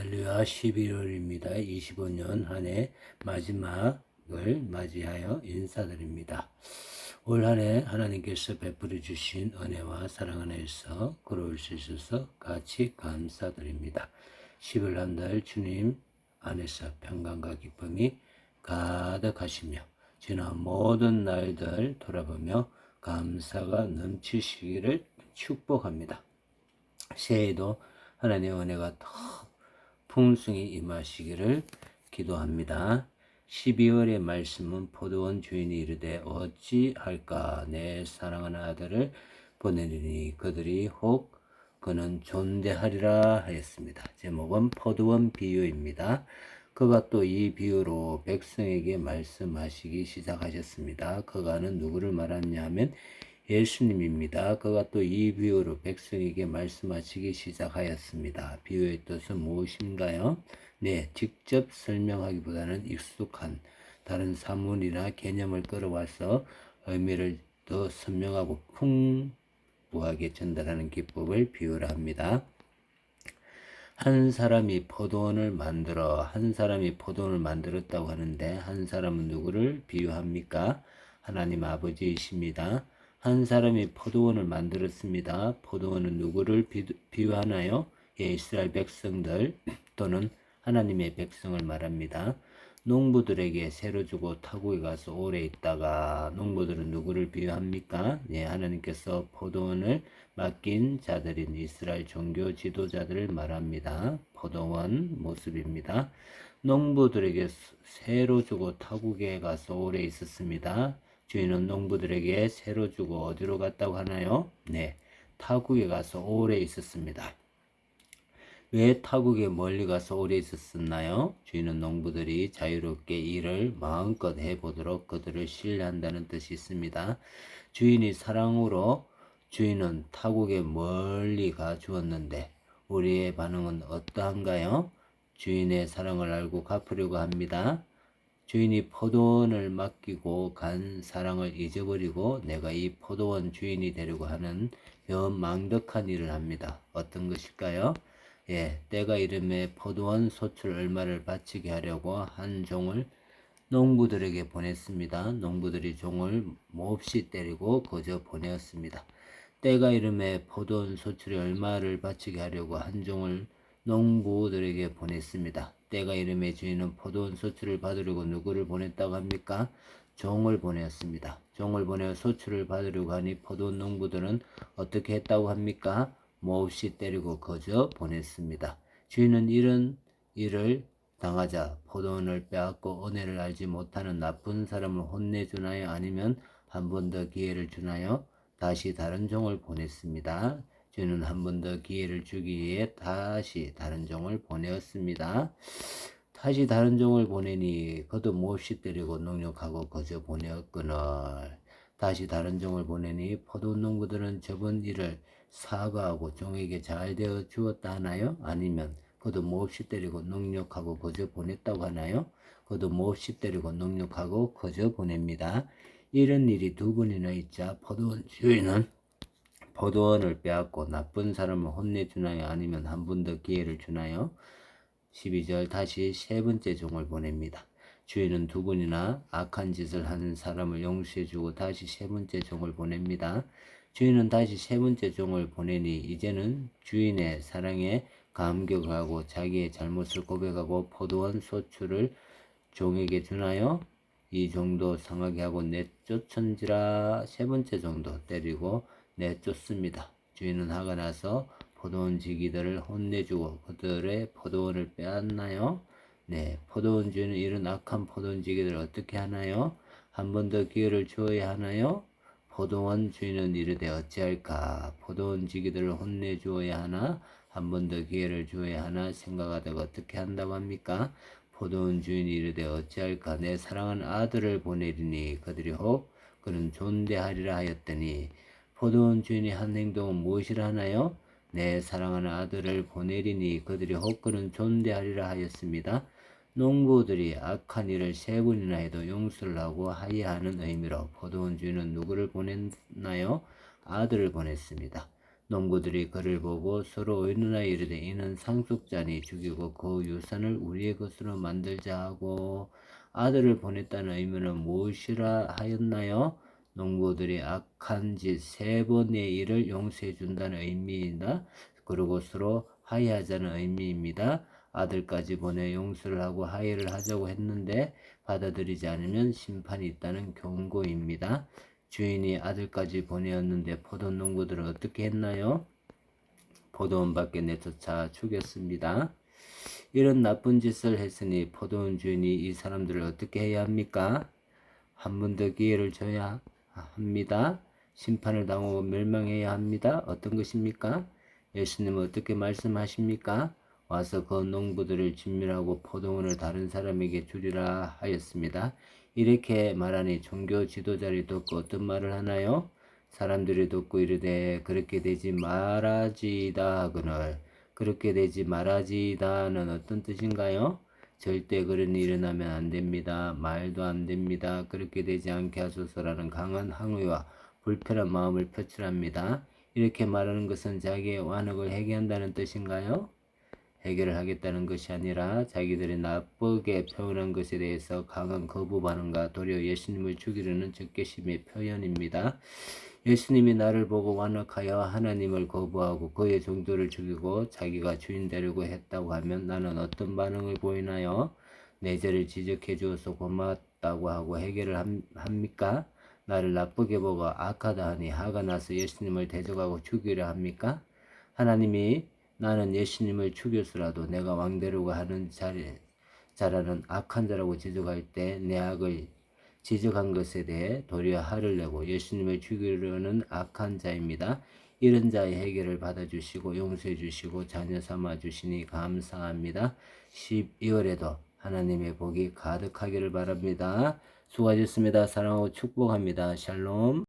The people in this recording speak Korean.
할렐루야. 11월입니다. 25년 한 해 마지막을 맞이하여 인사드립니다. 올 한 해 하나님께서 베풀어 주신 은혜와 사랑 안에서 걸어올 수 있어서 같이 감사드립니다. 10월 한 달 주님 안에서 평강과 기쁨이 가득하시며 지난 모든 날들 돌아보며 감사가 넘치시기를 축복합니다. 새해에도 하나님의 은혜가 더 풍성히 임하시기를 기도합니다. 12월의 말씀은 포도원 주인이 이르되 어찌할까 내 사랑하는 아들을 보내리니 그들이 혹 그는 존대하리라 하였습니다. 제목은 포도원 비유입니다. 그가 또 이 비유로 백성에게 말씀하시기 시작하셨습니다. 그가는 누구를 말하냐 하면 예수님입니다. 그가 또 이 비유로 백성에게 말씀하시기 시작하였습니다. 비유의 뜻은 무엇인가요? 네, 직접 설명하기보다는 익숙한 다른 사문이나 개념을 끌어와서 의미를 더 선명하고 풍부하게 전달하는 기법을 비유라 합니다. 한 사람이 포도원을 만들었다고 하는데 한 사람은 누구를 비유합니까? 하나님 아버지이십니다. 한 사람이 포도원을 만들었습니다. 포도원은 누구를 비유하나요? 이스라엘 백성들 또는 하나님의 백성을 말합니다. 농부들에게 새로 주고 타국에 가서 오래 있다가 농부들은 누구를 비유합니까? 네, 하나님께서 포도원을 맡긴 자들인 이스라엘 종교 지도자들을 말합니다. 포도원 모습입니다. 농부들에게 새로 주고 타국에 가서 오래 있었습니다. 주인은 농부들에게 새로 주고 어디로 갔다고 하나요? 네, 타국에 가서 오래 있었습니다. 왜 타국에 멀리 가서 오래 있었나요? 주인은 농부들이 자유롭게 일을 마음껏 해보도록 그들을 신뢰한다는 뜻이 있습니다. 주인이 사랑으로 주인은 타국에 멀리 가 주었는데 우리의 반응은 어떠한가요? 주인의 사랑을 알고 갚으려고 합니다. 주인이 포도원을 맡기고 간 사랑을 잊어버리고 내가 이 포도원 주인이 되려고 하는 망덕한 일을 합니다. 어떤 것일까요? 때가 이름에 포도원 소출 얼마를 바치게 하려고 한 종을 농부들에게 보냈습니다. 농부들이 종을 몹시 때리고 거저 보내었습니다. 때가 이름에 포도원 소출에 얼마를 바치게 하려고 한 종을 농부들에게 보냈습니다. 때가 이름에 주인은 포도원 소출을 받으려고 누구를 보냈다고 합니까? 종을 보냈습니다. 종을 보내어 소출을 받으려고 하니 포도원 농부들은 어떻게 했다고 합니까? 몹시 때리고 거저 보냈습니다. 주인은 이런 일을 당하자 포도원을 빼앗고 은혜를 알지 못하는 나쁜 사람을 혼내주나요? 아니면 한 번 더 기회를 주나요? 다시 다른 종을 보냈습니다. 주인은 한 번 더 기회를 주기 위해 다시 다른 종을 보내었습니다. 다시 다른 종을 보내니 그도 몹시 때리고 능욕하고 거저 보내었거늘 다시 다른 종을 보내니 포도원 농부들은 저번 일을 사과하고 종에게 잘 되어 주었다 하나요? 아니면 그도 몹시 때리고 능욕하고 거저 보냈다고 하나요? 그도 몹시 때리고 능욕하고 거저 보냅니다. 이런 일이 두 번이나 있자 포도원 주인은 포도원을 빼앗고 나쁜 사람을 혼내주나요? 아니면 한 번 더 기회를 주나요? 12절 다시 세 번째 종을 보냅니다. 주인은 두 번이나 악한 짓을 하는 사람을 용서해주고 다시 세 번째 종을 보냅니다. 주인은 다시 세 번째 종을 보내니 이제는 주인의 사랑에 감격을 하고 자기의 잘못을 고백하고 포도원 소출을 종에게 주나요? 이 종도 상하게 하고 내쫓은지라 세 번째 종도 때리고 내쫓습니다. 주인은 화가 나서 포도원 지기들을 혼내주고 그들의 포도원을 빼앗나요? 네, 포도원 주인은 이런 악한 포도원 지기들을 어떻게 하나요? 한 번 더 기회를 주어야 하나요? 포도원 주인은 이르되 어찌할까? 포도원 지기들을 혼내주어야 하나? 한 번 더 기회를 주어야 하나? 생각하다가 어떻게 한다고 합니까? 포도원 주인이 이르되 어찌할까? 내 사랑하는 아들을 보내리니 그들이 혹 그는 존대하리라 하였더니 포도원 주인이 한 행동은 무엇이라 하나요? 내 사랑하는 아들을 보내리니 그들이 혹 그는 존대하리라 하였습니다. 농부들이 악한 일을 세 번이나 해도 용서를 하고 하야하는 의미로 포도원 주인은 누구를 보냈나요? 아들을 보냈습니다. 농부들이 그를 보고 서로 의논하여 이르되 이는 상속자니 죽이고 그 유산을 우리의 것으로 만들자 하고 아들을 보냈다는 의미는 무엇이라 하였나요? 농부들이 악한 짓 세 번의 일을 용서해 준다는 의미이다. 그리고 서로 화해하자는 의미입니다. 아들까지 보내 용서를 하고 화해를 하자고 했는데 받아들이지 않으면 심판이 있다는 경고입니다. 주인이 아들까지 보내었는데 포도 농부들은 어떻게 했나요? 포도원 밖에 내쫓아 죽였습니다. 이런 나쁜 짓을 했으니 포도원 주인이 이 사람들을 어떻게 해야 합니까? 한 번 더 기회를 줘야 합니다. 심판을 당하고 멸망해야 합니다. 어떤 것입니까? 예수님은 어떻게 말씀하십니까? 와서 그 농부들을 진멸하고 포도원을 다른 사람에게 주리라 하였습니다. 이렇게 말하니 종교 지도자들이 듣고 어떤 말을 하나요? 사람들이 듣고 이르되 그렇게 되지 말아지이다 하거늘 그렇게 되지 말아지이다는 어떤 뜻인가요? 절대 그런 일이 일어나면 안 됩니다. 말도 안 됩니다. 그렇게 되지 않게 하소서라는 강한 항의와 불편한 마음을 표출합니다. 이렇게 말하는 것은 자기의 완악을 해결한다는 뜻인가요? 해결을 하겠다는 것이 아니라 자기들이 나쁘게 표현한 것에 대해서 강한 거부 반응과 도리어 예수님을 죽이려는 적개심의 표현입니다. 예수님이 나를 보고 완악하여 하나님을 거부하고 그의 종교를 죽이고 자기가 주인 되려고 했다고 하면 나는 어떤 반응을 보이나요? 내 죄를 지적해 주어서 고맙다고 하고 해결을 합니까? 나를 나쁘게 보고 악하다 하니 화가 나서 예수님을 대적하고 죽이려 합니까? 하나님이 나는 예수님을 죽였으라도 내가 왕되려고 하는 자라는 악한 자라고 지적할 때 내 악을 지적한 것에 대해 도리어 화를 내고 예수님을 죽이려는 악한 자입니다. 이런 자의 해결을 받아주시고 용서해 주시고 자녀 삼아 주시니 감사합니다. 12월에도 하나님의 복이 가득하기를 바랍니다. 수고하셨습니다. 사랑하고 축복합니다. 샬롬.